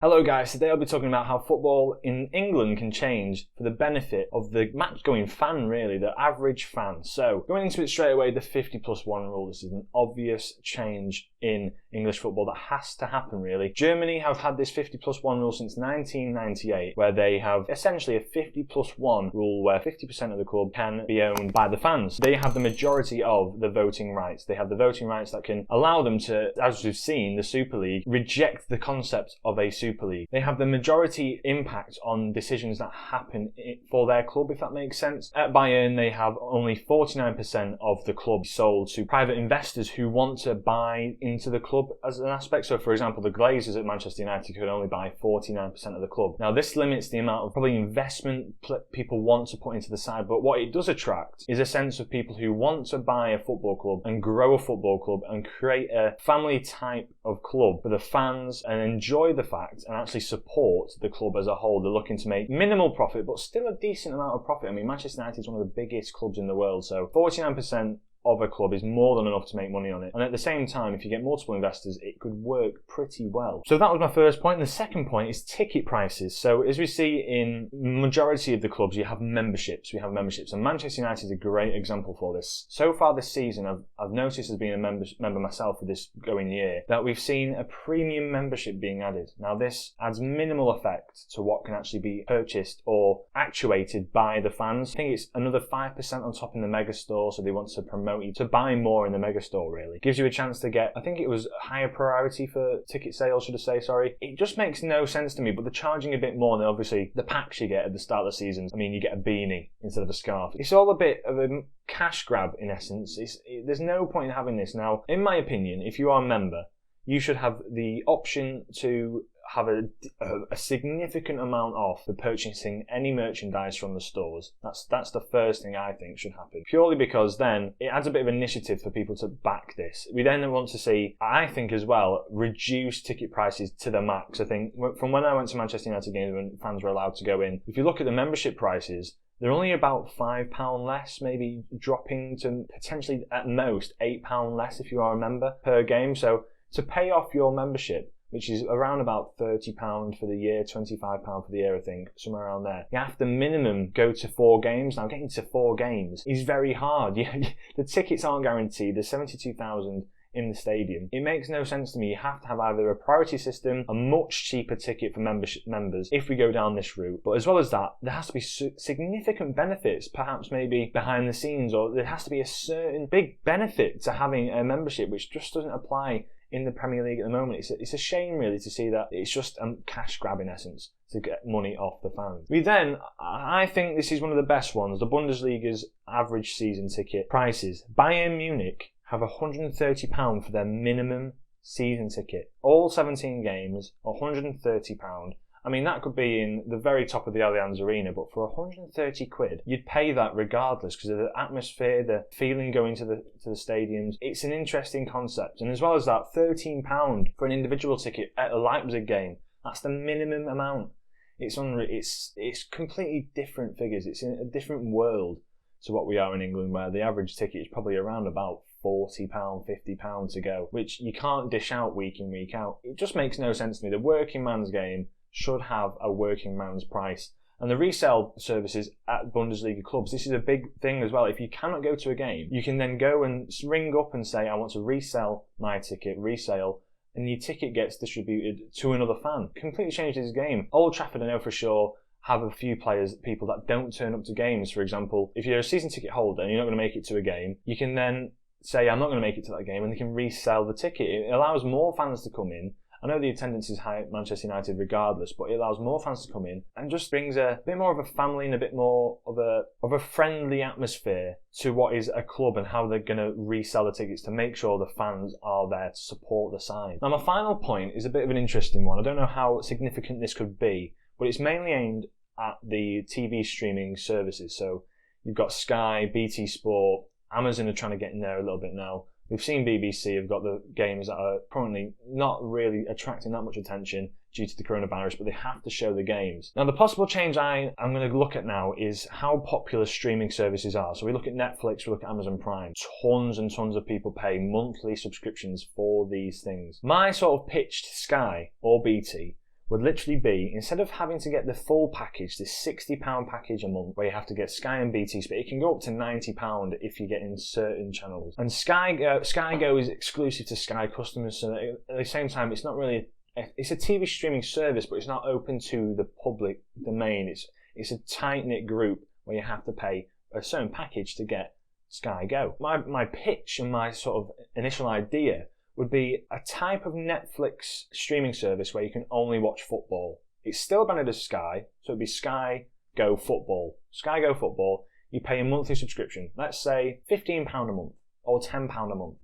Hello guys, today I'll be talking about how football in England can change for the benefit of the match-going fan, really, the average fan. So, going into it straight away, the 50+1 rule. This is an obvious change in English football that has to happen, really. Germany have had this 50+1 rule since 1998, where they have essentially a 50+1 rule where 50% of the club can be owned by the fans. They have the majority of the voting rights. They have the voting rights that can allow them to, as we've seen, the Super League, reject the concept of a Super League. They have the majority impact on decisions that happen for their club, if that makes sense. At Bayern, they have only 49% of the club sold to private investors who want to buy into the club as an aspect. So, for example, the Glazers at Manchester United could only buy 49% of the club. Now, this limits the amount of probably investment people want to put into the side, but what it does attract is a sense of people who want to buy a football club and grow a football club and create a family type of club for the fans and enjoy the fact and actually support the club as a whole. They're looking to make minimal profit, but still a decent amount of profit. I mean, Manchester United is one of the biggest clubs in the world, so 49% of a club is more than enough to make money on it. And at the same time, if you get multiple investors, it could work pretty well. So that was my first point. The second point is ticket prices. So as we see in majority of the clubs, you have memberships. We have memberships, and Manchester United is a great example for this. So far this season, I've noticed, as being a member myself for this going year, that we've seen a premium membership being added. Now this adds minimal effect to what can actually be purchased or actuated by the fans. I think it's another 5% on top in the mega store, so they want to promote you to buy more in the mega store, really. Gives you a chance to get, I think it was higher priority for ticket sales, should I say, sorry. It just makes no sense to me, but they're charging a bit more, and obviously the packs you get at the start of the season, I mean, you get a beanie instead of a scarf. It's all a bit of a cash grab in essence. There's no point in having this. Now, in my opinion, if you are a member, you should have the option to have a significant amount off for purchasing any merchandise from the stores. That's the first thing I think should happen. Purely because then it adds a bit of initiative for people to back this. We then want to see, I think as well, reduce ticket prices to the max. I think from when I went to Manchester United games when fans were allowed to go in, if you look at the membership prices, they're only about £5 less, maybe dropping to potentially at most £8 less if you are a member per game. So to pay off your membership, which is around about £30 for the year, £25 for the year, I think, somewhere around there. You have to minimum go to 4 games. Now, getting to 4 games is very hard. The tickets aren't guaranteed. There's 72,000 in the stadium. It makes no sense to me. You have to have either a priority system, a much cheaper ticket for members if we go down this route. But as well as that, there has to be significant benefits, perhaps maybe behind the scenes, or there has to be a certain big benefit to having a membership, which just doesn't apply in the Premier League at the moment. It's a shame, really, to see that it's just a cash grab in essence to get money off the fans. I think this is one of the best ones, the Bundesliga's average season ticket prices. Bayern Munich have £130 for their minimum season ticket. All 17 games, £130. I mean, that could be in the very top of the Allianz Arena, but for 130 quid, you'd pay that regardless because of the atmosphere, the feeling going to the stadiums. It's an interesting concept. And as well as that, £13 for an individual ticket at a Leipzig game. That's the minimum amount. It's completely different figures. It's in a different world to what we are in England, where the average ticket is probably around about £40, £50 to go, which you can't dish out week in, week out. It just makes no sense to me. The working man's game should have a working man's price. And the resale services at Bundesliga clubs, this is a big thing as well. If you cannot go to a game, you can then go and ring up and say, I want to resell my ticket, resale, and your ticket gets distributed to another fan. Completely changes the game. Old Trafford, I know for sure, have a few people that don't turn up to games. For example, if you're a season ticket holder and you're not going to make it to a game, you can then say, I'm not going to make it to that game, and they can resell the ticket. It allows more fans to come in. I know the attendance is high at Manchester United regardless, but it allows more fans to come in and just brings a bit more of a family and a bit more of a friendly atmosphere to what is a club and how they're going to resell the tickets to make sure the fans are there to support the side. Now, my final point is a bit of an interesting one. I don't know how significant this could be, but it's mainly aimed at the TV streaming services. So you've got Sky, BT Sport, Amazon are trying to get in there a little bit now. We've seen BBC have got the games that are currently not really attracting that much attention due to the coronavirus, but they have to show the games. Now, the possible change I'm going to look at now is how popular streaming services are. So we look at Netflix, we look at Amazon Prime. Tons and tons of people pay monthly subscriptions for these things. My sort of pitch to Sky or BT would literally be, instead of having to get the full package, this £60 package a month where you have to get Sky and BT, but it can go up to £90 if you get in certain channels. And Sky Go is exclusive to Sky customers, so at the same time it's not really, it's a TV streaming service, but it's not open to the public domain. It's a tight-knit group where you have to pay a certain package to get Sky Go. My pitch and my sort of initial idea would be a type of Netflix streaming service where you can only watch football. It's still branded as Sky, so it'd be Sky Go Football. Sky Go Football, you pay a monthly subscription, let's say £15 a month or £10 a month.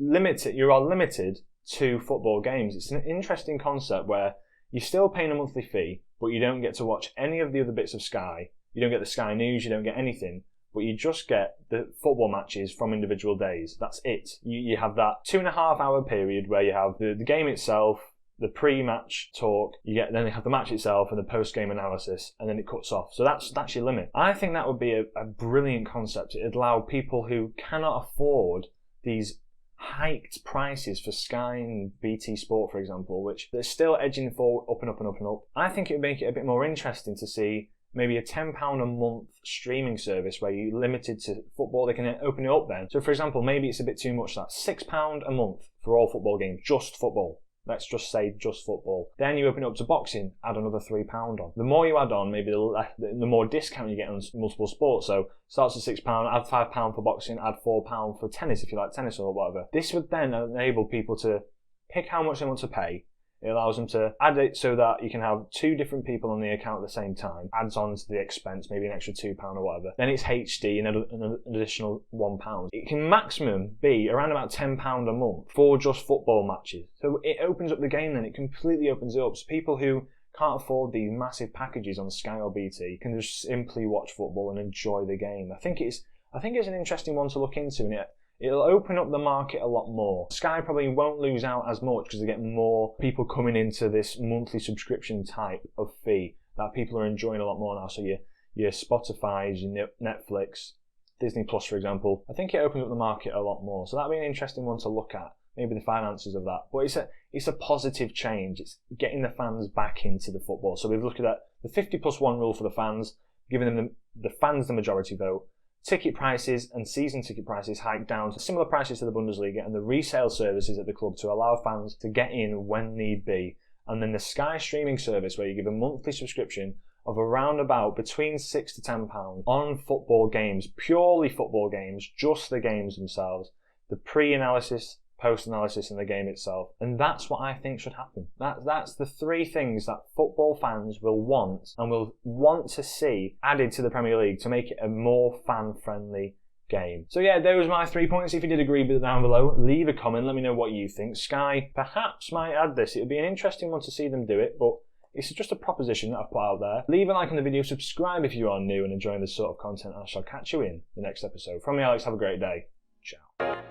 You are limited to football games. It's an interesting concept where you're still paying a monthly fee, but you don't get to watch any of the other bits of Sky. You don't get the Sky News, you don't get anything, but you just get the football matches from individual days. That's it. You have that 2.5 hour period where you have the game itself, the pre-match talk, then you have the match itself and the post-game analysis, and then it cuts off. So that's your limit. I think that would be a brilliant concept. It'd allow people who cannot afford these hiked prices for Sky and BT Sport, for example, which they're still edging forward up and up and up and up. I think it would make it a bit more interesting to see maybe a £10 a month streaming service where you're limited to football. They can open it up then. So for example, maybe it's a bit too much, that £6 a month for all football games, just football. Let's just say just football. Then you open it up to boxing, add another £3 on. The more you add on, maybe the more discount you get on multiple sports. So starts at £6, add £5 for boxing, add £4 for tennis if you like tennis or whatever. This would then enable people to pick how much they want to pay. It allows them to add it so that you can have 2 different people on the account at the same time. Adds on to the expense, maybe an extra £2 or whatever. Then it's HD and an additional £1. It can maximum be around about £10 a month for just football matches. So it opens up the game then, it completely opens it up. So people who can't afford these massive packages on Sky or BT can just simply watch football and enjoy the game. I think it's an interesting one to look into, and it'll open up the market a lot more. Sky probably won't lose out as much because they get more people coming into this monthly subscription type of fee that people are enjoying a lot more now. So your Spotify's, your Netflix, Disney Plus, for example. I think it opens up the market a lot more. So that'd be an interesting one to look at. Maybe the finances of that. But it's a positive change. It's getting the fans back into the football. So we've looked at the 50+1 rule for the fans, giving them the fans the majority vote. Ticket prices and season ticket prices hiked down to similar prices to the Bundesliga, and the resale services at the club to allow fans to get in when need be. And then the Sky streaming service where you give a monthly subscription of around about between £6 to £10 on football games, purely football games, just the games themselves, the pre-analysis, post-analysis and the game itself. And that's what I think should happen. That's the 3 things that football fans will want and will want to see added to the Premier League to make it a more fan-friendly game. So yeah, those are my 3 points. If you did agree with it down below, leave a comment, let me know what you think. Sky perhaps might add this. It would be an interesting one to see them do it, but it's just a proposition that I've put out there. Leave a like on the video, subscribe if you are new and enjoying this sort of content, and I shall catch you in the next episode. From me, Alex, have a great day. Ciao.